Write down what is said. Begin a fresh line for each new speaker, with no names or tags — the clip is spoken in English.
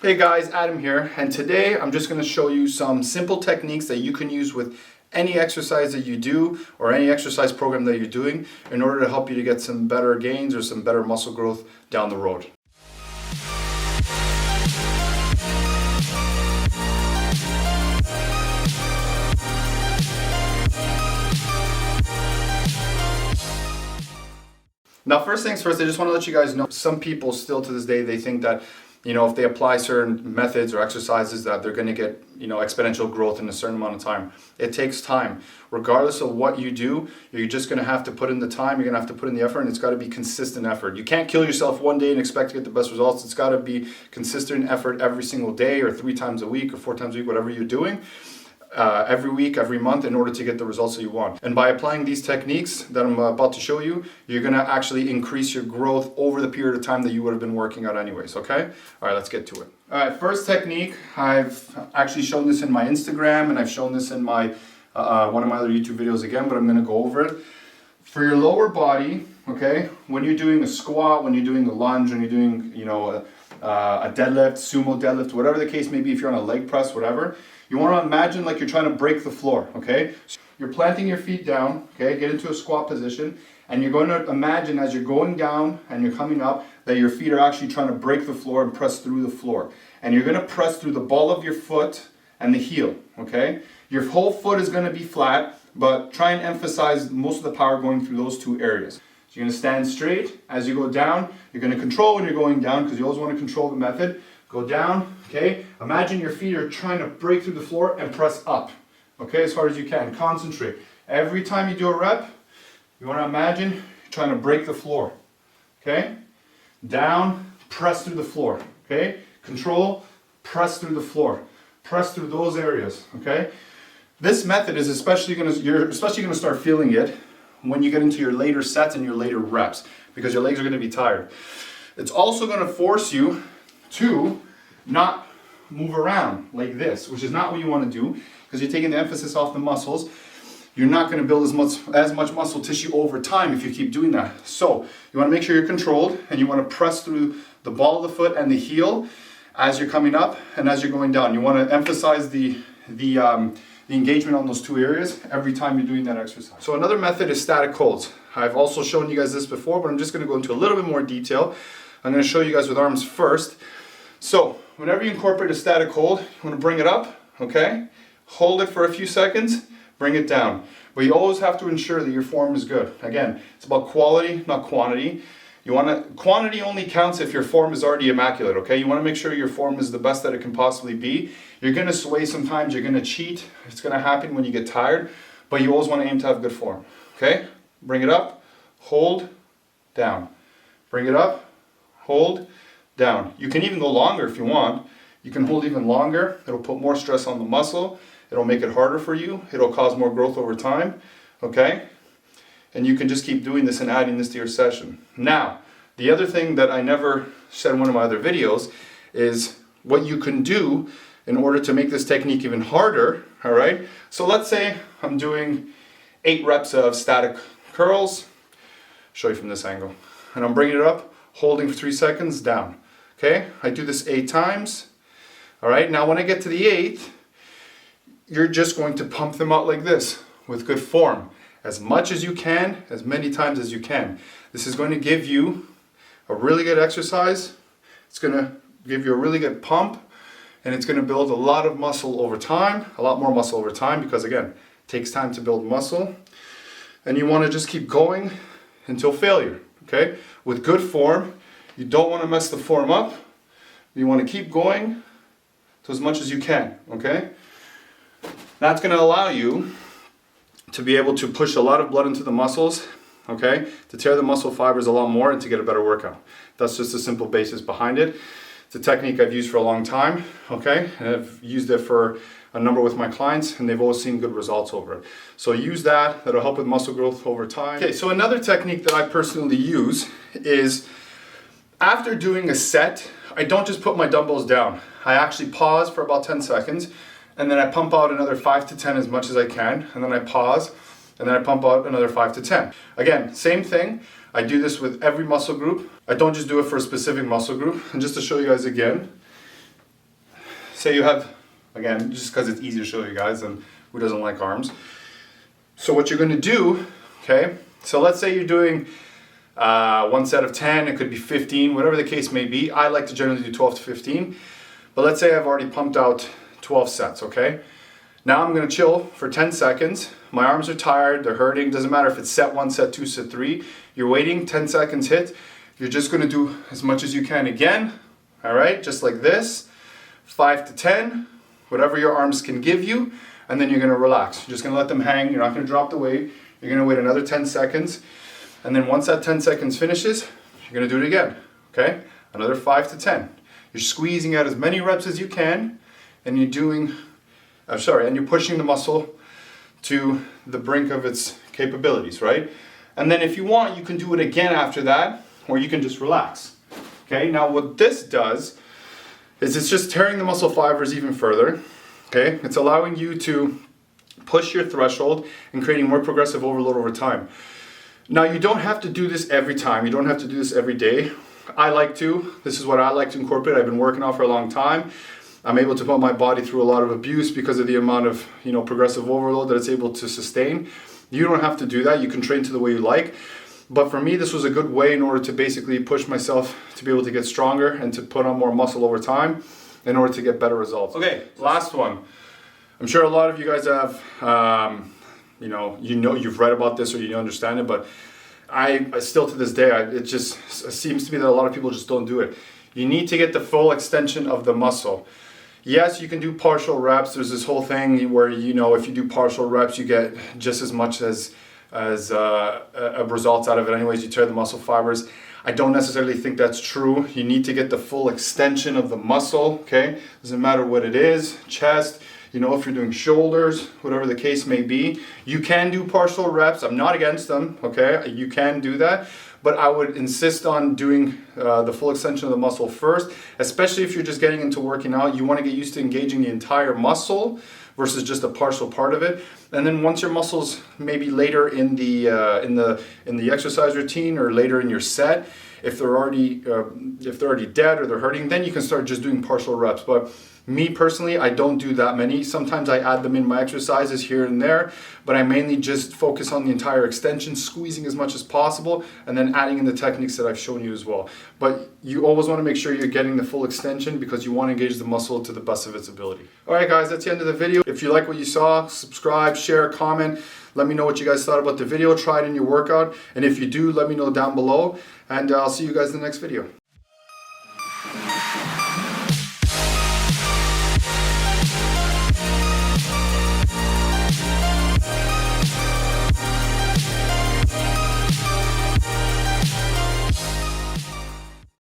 Hey guys, Adam here, and today I'm just going to show you some simple techniques that you can use with any exercise that you do or any exercise program that you're doing in order to help you to get some better gains or some better muscle growth down the road. Now, first things first, I just want to let you guys know, some people still to this day, they think that if they apply certain methods or exercises that they're going to get, exponential growth in a certain amount of time. It takes time. Regardless of what you do, you're just going to have to put in the time, you're going to have to put in the effort, and it's got to be consistent effort. You can't kill yourself one day and expect to get the best results. It's got to be consistent effort every single day or 3 times a week or 4 times a week, whatever you're doing. Every week, every month, in order to get the results that you want. And by applying these techniques that I'm about to show you, you're going to actually increase your growth over the period of time that you would have been working out anyways, okay? All right, let's get to it. All right, first technique, I've actually shown this in my Instagram and I've shown this in my one of my other YouTube videos again, but I'm going to go over it. For your lower body, okay, when you're doing a squat, when you're doing a lunge, when you're doing, a deadlift, sumo deadlift, whatever the case may be, if you're on a leg press, whatever, you want to imagine like you're trying to break the floor, okay? So you're planting your feet down, okay? Get into a squat position, and you're going to imagine as you're going down and you're coming up that your feet are actually trying to break the floor and press through the floor. And you're going to press through the ball of your foot and the heel, okay? Your whole foot is going to be flat, but try and emphasize most of the power going through those 2 areas. So you're going to stand straight. As you go down, you're going to control when you're going down because you always want to control the method. Go down, okay? Imagine your feet are trying to break through the floor and press up, okay, as hard as you can. Concentrate. Every time you do a rep, you want to imagine you're trying to break the floor, okay? Down, press through the floor, okay? Control, press through the floor. Press through those areas, okay? This method is you're especially going to start feeling it when you get into your later sets and your later reps because your legs are going to be tired. It's also going to force you to not move around like this, which is not what you want to do because you're taking the emphasis off the muscles. You're not going to build as much muscle tissue over time if you keep doing that. So you want to make sure you're controlled and you want to press through the ball of the foot and the heel as you're coming up and as you're going down. You want to emphasize the engagement on those 2 areas every time you're doing that exercise. So another method is static holds. I've also shown you guys this before, but I'm just going to go into a little bit more detail. I'm going to show you guys with arms first. So whenever you incorporate a static hold, you want to bring it up, okay? Hold it for a few seconds, bring it down. But you always have to ensure that your form is good. Again, it's about quality, not quantity. Quantity only counts if your form is already immaculate, okay? You want to make sure your form is the best that it can possibly be. You're going to sway sometimes, you're going to cheat. It's going to happen when you get tired, but you always want to aim to have good form, okay? Bring it up, hold, down. Bring it up, hold, down. You can even go longer if you want. You can hold even longer. It'll put more stress on the muscle. It'll make it harder for you. It'll cause more growth over time, okay? And you can just keep doing this and adding this to your session. Now, the other thing that I never said in one of my other videos is what you can do in order to make this technique even harder, all right? So let's say I'm doing 8 reps of static curls. Show you from this angle. And I'm bringing it up, holding for 3 seconds, down. Okay, I do this 8 times. All right, now when I get to the 8th, you're just going to pump them out like this with good form. As much as you can, as many times as you can. This is going to give you a really good exercise. It's going to give you a really good pump, and it's going to build a lot of muscle over time, a lot more muscle over time, because again, it takes time to build muscle. And you want to just keep going until failure, okay? With good form. You don't want to mess the form up. You want to keep going to as much as you can, okay? That's going to allow you to be able to push a lot of blood into the muscles, okay? To tear the muscle fibers a lot more and to get a better workout. That's just the simple basis behind it. It's a technique I've used for a long time, okay? And I've used it for a number with my clients and they've always seen good results over it. So use that. That'll help with muscle growth over time. Okay, so another technique that I personally use is after doing a set, I don't just put my dumbbells down. I actually pause for about 10 seconds and then I pump out another 5 to 10 as much as I can, and then I pause and then I pump out another 5 to 10. Again, same thing. I do this with every muscle group. I don't just do it for a specific muscle group. And just to show you guys again, say you have, again, just because it's easy to show you guys, and who doesn't like arms. So what you're gonna do, okay, so let's say you're doing one set of 10, it could be 15, whatever the case may be. I like to generally do 12 to 15, but let's say I've already pumped out 12 sets, okay? Now I'm gonna chill for 10 seconds. My arms are tired, they're hurting, doesn't matter if it's set 1, set 2, set 3. You're waiting, 10 seconds hit. You're just gonna do as much as you can again, all right? Just like this, 5 to 10, whatever your arms can give you, and then you're gonna relax. You're just gonna let them hang, you're not gonna drop the weight. You're gonna wait another 10 seconds, and then once that 10 seconds finishes, you're gonna do it again, okay? Another 5 to 10. You're squeezing out as many reps as you can, and you're doing, and you're pushing the muscle to the brink of its capabilities, right? And then if you want, you can do it again after that, or you can just relax, okay? Now what this does is it's just tearing the muscle fibers even further, okay? It's allowing you to push your threshold and creating more progressive overload over time. Now you don't have to do this every time. You don't have to do this every day. I like to. This is what I like to incorporate. I've been working out for a long time. I'm able to put my body through a lot of abuse because of the amount of, progressive overload that it's able to sustain. You don't have to do that. You can train to the way you like. But for me, this was a good way in order to basically push myself to be able to get stronger and to put on more muscle over time in order to get better results. Okay, last one. I'm sure a lot of you guys have, you've read about this or you understand it, but I still to this day, it just seems to me that a lot of people just don't do it. You need to get the full extension of the muscle. Yes, you can do partial reps. There's this whole thing where, if you do partial reps, you get just as much as results out of it anyways. You tear the muscle fibers. I don't necessarily think that's true. You need to get the full extension of the muscle, okay? Doesn't matter what it is, chest, if you're doing shoulders, whatever the case may be. You can do partial reps. I'm not against them, okay? You can do that. But I would insist on doing the full extension of the muscle first, especially if you're just getting into working out. You want to get used to engaging the entire muscle versus just a partial part of it. And then once your muscles maybe later in the exercise routine or later in your set, if they're already dead or they're hurting, then you can start just doing partial reps. But me personally, I don't do that many. Sometimes I add them in my exercises here and there, but I mainly just focus on the entire extension, squeezing as much as possible, and then adding in the techniques that I've shown you as well. But you always want to make sure you're getting the full extension because you want to engage the muscle to the best of its ability. All right, guys, that's the end of the video. If you like what you saw, subscribe, share, comment. Let me know what you guys thought about the video. Try it in your workout. And if you do, let me know down below. And I'll see you guys in the next video.